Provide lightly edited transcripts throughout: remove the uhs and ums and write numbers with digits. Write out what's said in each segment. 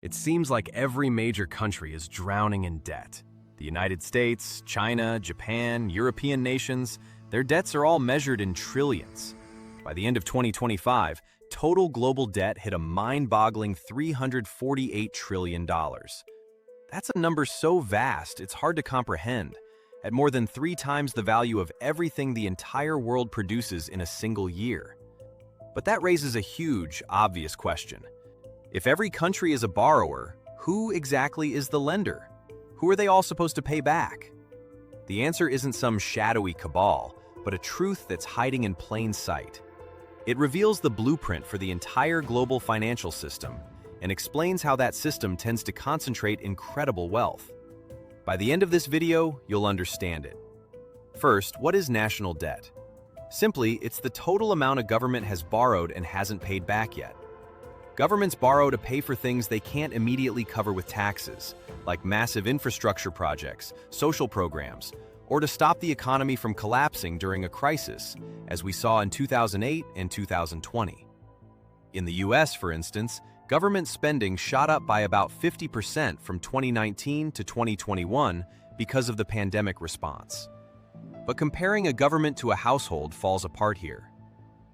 It seems like every major country is drowning in debt. The United States, China, Japan, European nations, their debts are all measured in trillions. By the end of 2025, total global debt hit a mind-boggling $348 trillion. That's a number so vast, it's hard to comprehend, at more than 3 times the value of everything the entire world produces in a single year. But that raises a huge, obvious question. If every country is a borrower, who exactly is the lender? Who are they all supposed to pay back? The answer isn't some shadowy cabal, but a truth that's hiding in plain sight. It reveals the blueprint for the entire global financial system and explains how that system tends to concentrate incredible wealth. By the end of this video, you'll understand it. First, what is national debt? Simply, it's the total amount a government has borrowed and hasn't paid back yet. Governments borrow to pay for things they can't immediately cover with taxes, like massive infrastructure projects, social programs, or to stop the economy from collapsing during a crisis, as we saw in 2008 and 2020. In the US, for instance, government spending shot up by about 50% from 2019 to 2021 because of the pandemic response. But comparing a government to a household falls apart here.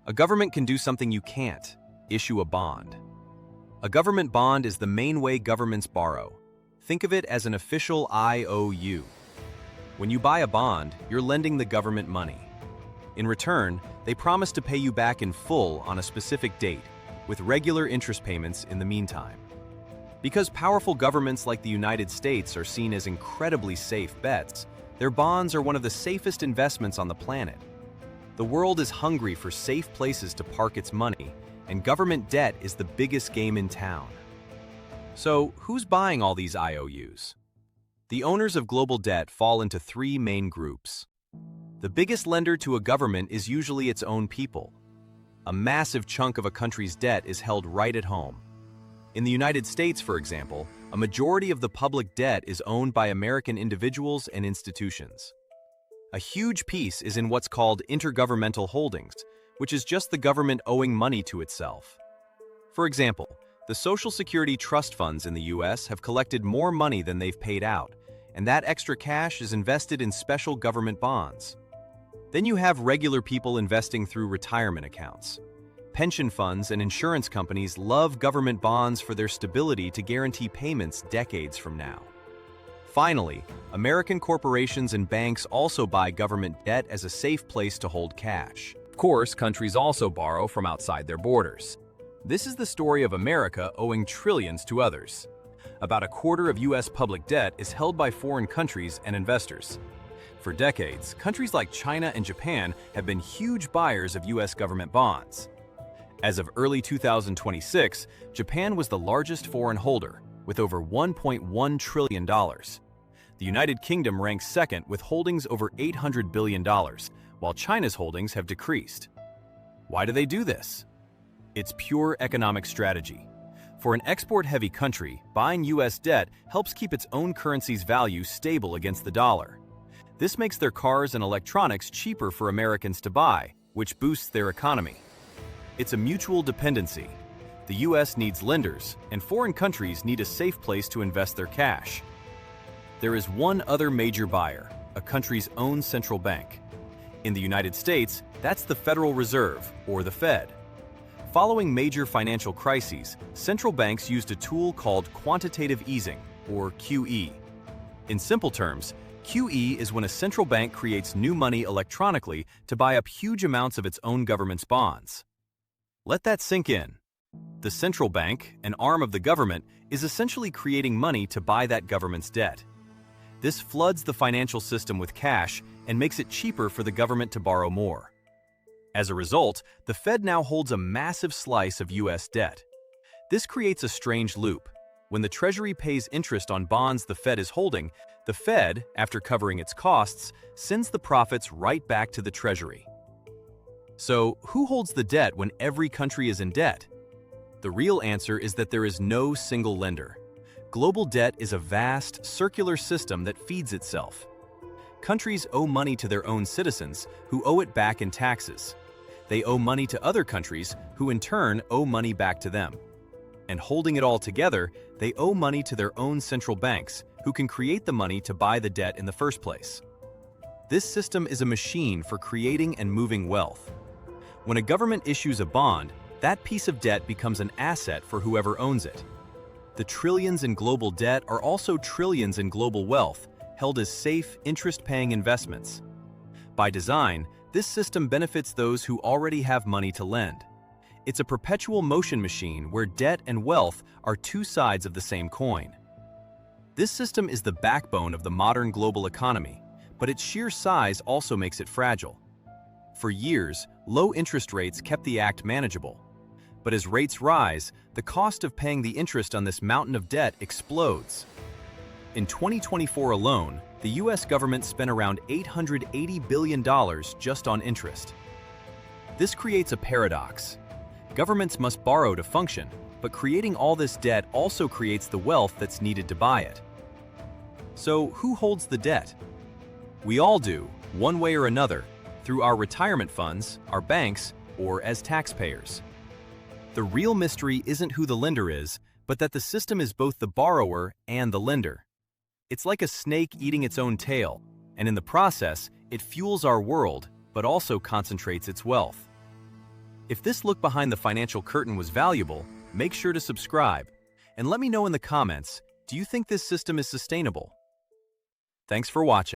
A government can do something you can't: issue a bond. A government bond is the main way governments borrow. Think of it as an official IOU. When you buy a bond, you're lending the government money. In return, they promise to pay you back in full on a specific date, with regular interest payments in the meantime. Because powerful governments like the United States are seen as incredibly safe bets, their bonds are one of the safest investments on the planet. The world is hungry for safe places to park its money, and government debt is the biggest game in town. So, who's buying all these IOUs? The owners of global debt fall into 3 main groups. The biggest lender to a government is usually its own people. A massive chunk of a country's debt is held right at home. In the United States, for example, a majority of the public debt is owned by American individuals and institutions. A huge piece is in what's called intergovernmental holdings, which is just the government owing money to itself. For example, the Social Security trust funds in the US have collected more money than they've paid out, and that extra cash is invested in special government bonds. Then you have regular people investing through retirement accounts. Pension funds and insurance companies love government bonds for their stability to guarantee payments decades from now. Finally, American corporations and banks also buy government debt as a safe place to hold cash. Of course, countries also borrow from outside their borders. This is the story of America owing trillions to others. About a quarter of US public debt is held by foreign countries and investors. For decades, countries like China and Japan have been huge buyers of US government bonds. As of early 2026, Japan was the largest foreign holder, with over $1.1 trillion. The United Kingdom ranks second with holdings over $800 billion, while China's holdings have decreased. Why do they do this? It's pure economic strategy. For an export-heavy country, buying US debt helps keep its own currency's value stable against the dollar. This makes their cars and electronics cheaper for Americans to buy, which boosts their economy. It's a mutual dependency. The US needs lenders, and foreign countries need a safe place to invest their cash. There is one other major buyer, a country's own central bank. In the United States, that's the Federal Reserve, or the Fed. Following major financial crises, central banks used a tool called quantitative easing, or QE. In simple terms, QE is when a central bank creates new money electronically to buy up huge amounts of its own government's bonds. Let that sink in. The central bank, an arm of the government, is essentially creating money to buy that government's debt. This floods the financial system with cash and makes it cheaper for the government to borrow more. As a result, the Fed now holds a massive slice of US debt. This creates a strange loop. When the Treasury pays interest on bonds the Fed is holding, the Fed, after covering its costs, sends the profits right back to the Treasury. So, who holds the debt when every country is in debt? The real answer is that there is no single lender. Global debt is a vast, circular system that feeds itself. Countries owe money to their own citizens, who owe it back in taxes. They owe money to other countries, who in turn owe money back to them. And holding it all together, they owe money to their own central banks, who can create the money to buy the debt in the first place. This system is a machine for creating and moving wealth. When a government issues a bond, that piece of debt becomes an asset for whoever owns it. The trillions in global debt are also trillions in global wealth, held as safe, interest-paying investments. By design, this system benefits those who already have money to lend. It's a perpetual motion machine where debt and wealth are two sides of the same coin. This system is the backbone of the modern global economy, but its sheer size also makes it fragile. For years, low interest rates kept the act manageable. But as rates rise, the cost of paying the interest on this mountain of debt explodes. In 2024 alone, the US government spent around $880 billion just on interest. This creates a paradox. Governments must borrow to function, but creating all this debt also creates the wealth that's needed to buy it. So who holds the debt? We all do, one way or another, through our retirement funds, our banks, or as taxpayers. The real mystery isn't who the lender is, but that the system is both the borrower and the lender. It's like a snake eating its own tail, and in the process, it fuels our world, but also concentrates its wealth. If this look behind the financial curtain was valuable, make sure to subscribe, and let me know in the comments, do you think this system is sustainable? Thanks for watching.